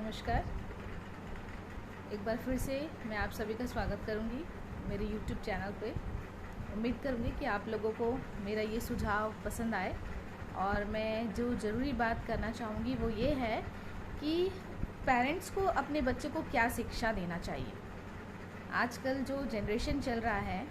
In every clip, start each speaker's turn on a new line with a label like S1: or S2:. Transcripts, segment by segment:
S1: नमस्कार। एक बार फिर से मैं आप सभी का स्वागत करूंगी मेरे YouTube चैनल पे। उम्मीद करूंगी कि आप लोगों को मेरा ये सुझाव पसंद आए और मैं जो ज़रूरी बात करना चाहूँगी वो ये है कि पेरेंट्स को अपने बच्चे को क्या शिक्षा देना चाहिए। आजकल जो जनरेशन चल रहा है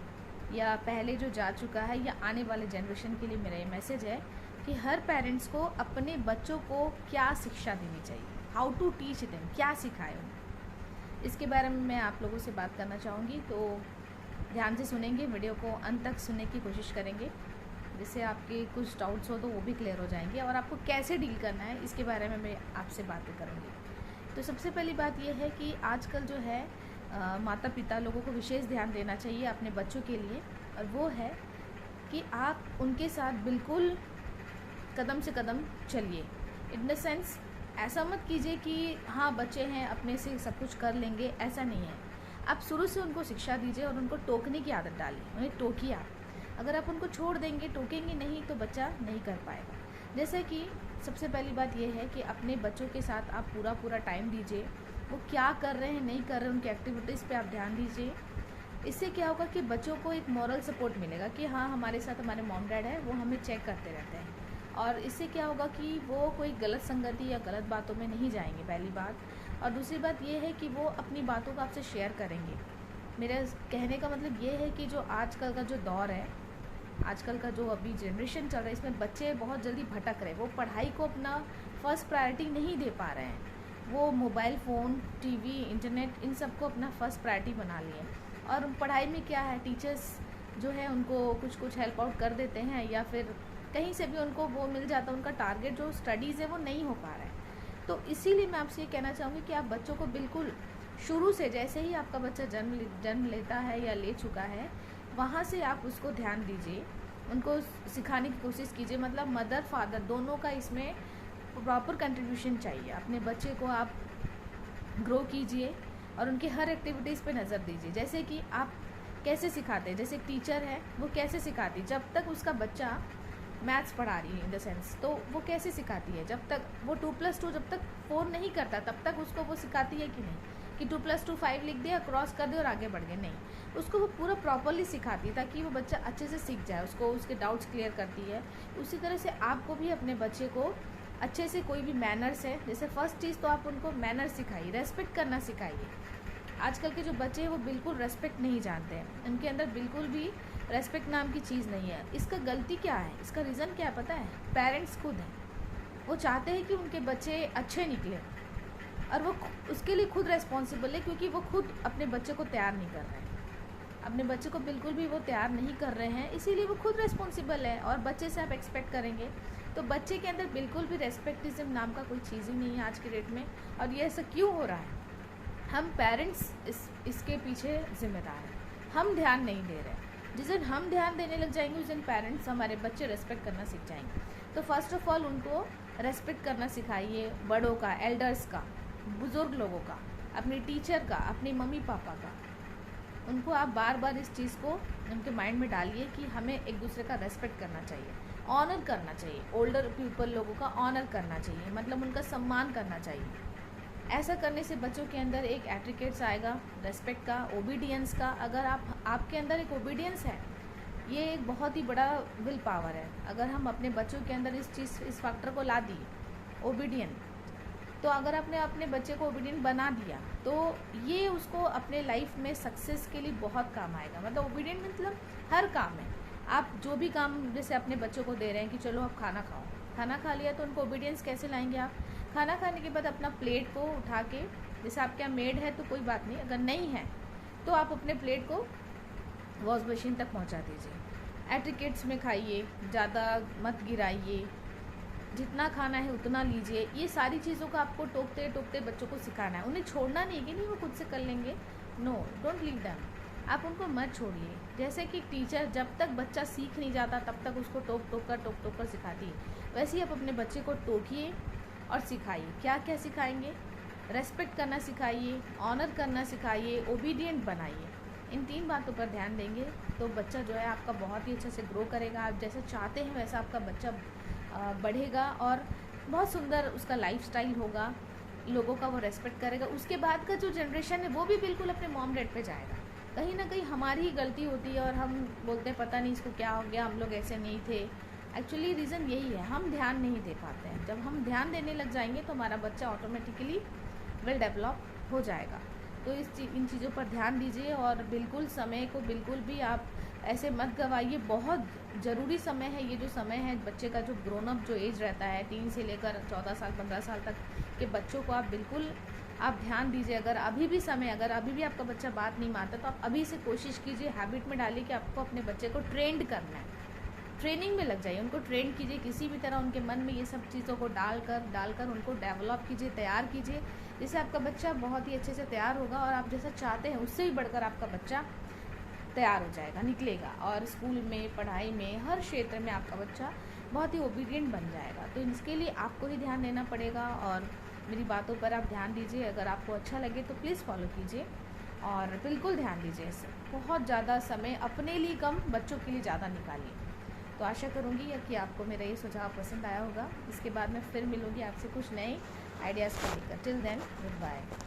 S1: या पहले जो जा चुका है या आने वाले जनरेशन के लिए मेरा ये मैसेज है कि हर पेरेंट्स को अपने बच्चों को क्या शिक्षा देनी चाहिए, हाउ टू टीच देम, क्या सिखाए उन्हें। इसके बारे में मैं आप लोगों से बात करना चाहूँगी, तो ध्यान से सुनेंगे, वीडियो को अंत तक सुनने की कोशिश करेंगे जिससे आपके कुछ डाउट्स हो तो वो भी क्लियर हो जाएंगे और आपको कैसे डील करना है इसके बारे में मैं आपसे बातें करूँगी। तो सबसे पहली बात यह है कि आजकल जो है माता पिता लोगों को विशेष ध्यान देना चाहिए अपने बच्चों के लिए, और वो है कि आप उनके साथ बिल्कुल कदम से कदम चलिए। इन द सेंस ऐसा मत कीजिए कि हाँ बच्चे हैं अपने से सब कुछ कर लेंगे, ऐसा नहीं है। आप शुरू से उनको शिक्षा दीजिए और उनको टोकने की आदत डालिए, उन्हें टोकिए आप। अगर आप उनको छोड़ देंगे, टोकेंगे नहीं, तो बच्चा नहीं कर पाएगा। जैसे कि सबसे पहली बात यह है कि अपने बच्चों के साथ आप पूरा टाइम दीजिए, वो क्या कर रहे हैं नहीं कर रहे हैं उनकी एक्टिविटीज़ पे आप ध्यान दीजिए। इससे क्या होगा कि बच्चों को एक मॉरल सपोर्ट मिलेगा कि हाँ हमारे साथ हमारे मॉम डैड है, वो हमें चेक करते रहते हैं। और इससे क्या होगा कि वो कोई गलत संगति या गलत बातों में नहीं जाएंगे, पहली बात। और दूसरी बात ये है कि वो अपनी बातों को आपसे शेयर करेंगे। मेरा कहने का मतलब ये है कि जो आजकल का जो दौर है, आजकल का जो अभी जनरेशन चल रहा है, इसमें बच्चे बहुत जल्दी भटक रहे हैं। वो पढ़ाई को अपना फर्स्ट प्रायोरिटी नहीं दे पा रहे हैं। वो मोबाइल फ़ोन, टीवी, इंटरनेट, इन सबको अपना फर्स्ट प्रायोरिटी बना लिए। और पढ़ाई में क्या है, टीचर्स जो है उनको कुछ हेल्प आउट कर देते हैं या फिर कहीं से भी उनको वो मिल जाता है, उनका टारगेट जो स्टडीज़ है वो नहीं हो पा रहा है। तो इसीलिए मैं आपसे ये कहना चाहूँगी कि आप बच्चों को बिल्कुल शुरू से, जैसे ही आपका बच्चा जन्म लेता है या ले चुका है, वहाँ से आप उसको ध्यान दीजिए, उनको सिखाने की कोशिश कीजिए। मतलब मदर फादर दोनों का इसमें प्रॉपर कंट्रीब्यूशन चाहिए। अपने बच्चे को आप ग्रो कीजिए और उनकी हर एक्टिविटीज़ पे नज़र दीजिए। जैसे कि आप कैसे सिखाते हैं, जैसे एक टीचर है वो कैसे सिखाती है, जब तक उसका बच्चा मैथ्स पढ़ा रही है इन द सेंस, तो वो कैसे सिखाती है, जब तक वो 2+2 जब तक फ़ोन नहीं करता तब तक उसको वो सिखाती है कि नहीं कि 2+2 5 लिख दिया, क्रॉस कर दे और आगे बढ़ गए, नहीं, उसको वो पूरा प्रॉपरली सिखाती है ताकि वो बच्चा अच्छे से सीख जाए, उसको उसके डाउट्स क्लियर करती है। उसी तरह से आपको भी अपने बच्चे को अच्छे से कोई भी मैनर्स है, जैसे फर्स्ट चीज़ तो आप उनको मैनर्स सिखाइए, रेस्पेक्ट करना सिखाइए। आजकल के जो बच्चे हैं वो बिल्कुल रेस्पेक्ट नहीं जानते हैं, उनके अंदर बिल्कुल भी रेस्पेक्ट नाम की चीज़ नहीं है। इसका गलती क्या है, इसका रीज़न क्या है पता है? पेरेंट्स खुद हैं। वो चाहते हैं कि उनके बच्चे अच्छे निकले और वो उसके लिए खुद रेस्पॉन्सिबल है, क्योंकि वो खुद अपने बच्चे को तैयार नहीं कर रहे हैं। अपने बच्चे को बिल्कुल भी वो तैयार नहीं कर रहे हैं, इसीलिए वो खुद रेस्पॉन्सिबल है। और बच्चे से आप एक्सपेक्ट करेंगे तो बच्चे के अंदर बिल्कुल भी रेस्पेक्टिज्म नाम का कोई चीज़ ही नहीं है आज के डेट में। और ये ऐसा क्यों हो रहा है? हम पेरेंट्स इसके पीछे जिम्मेदार हैं, हम ध्यान नहीं दे रहे हैं। जिस दिन हम ध्यान देने लग जाएंगे उस दिन पेरेंट्स, हमारे बच्चे रेस्पेक्ट करना सीख जाएंगे। तो फर्स्ट ऑफ ऑल उनको रेस्पेक्ट करना सिखाइए, बड़ों का, एल्डर्स का, बुज़ुर्ग लोगों का, अपने टीचर का, अपने मम्मी पापा का। उनको आप बार बार इस चीज़ को उनके माइंड में डालिए कि हमें एक दूसरे का रेस्पेक्ट करना चाहिए, ऑनर करना चाहिए, ओल्डर पीपल लोगों का ऑनर करना चाहिए, मतलब उनका सम्मान करना चाहिए। ऐसा करने से बच्चों के अंदर एक एटिकेट्स आएगा, रेस्पेक्ट का, ओबीडियंस का। अगर आपके अंदर एक ओबीडियंस है, ये एक बहुत ही बड़ा विल पावर है। अगर हम अपने बच्चों के अंदर इस फैक्टर को ला दिए, ओबीडियंट, तो अगर आपने अपने बच्चे को ओबीडियंट बना दिया तो ये उसको अपने लाइफ में सक्सेस के लिए बहुत काम आएगा। मतलब ओबीडियंट मतलब हर काम में आप जो भी काम जैसे अपने बच्चों को दे रहे हैं कि चलो आप खाना खाओ, खाना खा लिया तो उनको ओबीडियंस कैसे लाएंगे आप? खाना खाने के बाद अपना प्लेट को उठा के, जैसे आपके यहाँ मेड है तो कोई बात नहीं, अगर नहीं है तो आप अपने प्लेट को वॉश मशीन तक पहुँचा दीजिए। एटिकेट्स में खाइए, ज़्यादा मत गिराइए, जितना खाना है उतना लीजिए। ये सारी चीज़ों को आपको टोकते टोकते बच्चों को सिखाना है, उन्हें छोड़ना नहीं कि नहीं वो खुद से कर लेंगे। नो, डोंट लीव देम, आप उनको मत छोड़िए। जैसे कि टीचर जब तक बच्चा सीख नहीं जाता तब तक उसको टोक टोक कर सिखाती है, वैसे ही आप अपने बच्चे को टोकिए और सिखाइए। क्या क्या सिखाएंगे? रेस्पेक्ट करना सिखाइए, ऑनर करना सिखाइए, ओबीडियंट बनाइए। इन 3 बातों पर ध्यान देंगे तो बच्चा जो है आपका बहुत ही अच्छे से ग्रो करेगा। आप जैसा चाहते हैं वैसा आपका बच्चा बढ़ेगा और बहुत सुंदर उसका लाइफस्टाइल होगा। लोगों का वो रेस्पेक्ट करेगा, उसके बाद का जो जनरेशन है वो भी बिल्कुल अपने मॉम डैड पे जाएगा। कहीं ना कहीं हमारी ही गलती होती है और हम बोलते हैं पता नहीं इसको क्या हो गया, हम लोग ऐसे नहीं थे। एक्चुअली रीज़न यही है, हम ध्यान नहीं दे पाते हैं। जब हम ध्यान देने लग जाएंगे तो हमारा बच्चा ऑटोमेटिकली वेल डेवलप हो जाएगा। तो इन चीज़ों पर ध्यान दीजिए और बिल्कुल समय को बिल्कुल भी आप ऐसे मत गवाइए। बहुत ज़रूरी समय है ये, जो समय है बच्चे का जो ग्रोन अप जो एज रहता है 3 से लेकर 14 साल 15 साल तक के बच्चों को आप बिल्कुल आप ध्यान दीजिए। अगर अभी भी समय, अगर अभी भी आपका बच्चा बात नहीं मानता तो आप अभी से कोशिश कीजिए, हैबिट में डालिए कि आपको अपने बच्चे को ट्रेंड करना है। ट्रेनिंग में लग जाइए, उनको ट्रेन कीजिए, किसी भी तरह उनके मन में ये सब चीज़ों को डालकर उनको डेवलप कीजिए, तैयार कीजिए, जिससे आपका बच्चा बहुत ही अच्छे से तैयार होगा और आप जैसा चाहते हैं उससे भी बढ़कर आपका बच्चा तैयार हो जाएगा, निकलेगा और स्कूल में, पढ़ाई में, हर क्षेत्र में आपका बच्चा बहुत ही ओबीडियंट बन जाएगा। तो इसके लिए आपको ही ध्यान देना पड़ेगा और मेरी बातों पर आप ध्यान दीजिए। अगर आपको अच्छा लगे तो प्लीज़ फॉलो कीजिए और बिल्कुल ध्यान दीजिए इससे। बहुत ज़्यादा समय अपने लिए कम, बच्चों के लिए ज़्यादा निकालिए। तो आशा करूँगी कि आपको मेरा ये सुझाव पसंद आया होगा। इसके बाद मैं फिर मिलूँगी आपसे कुछ नए आइडियाज़ को लेकर। Till then, good bye.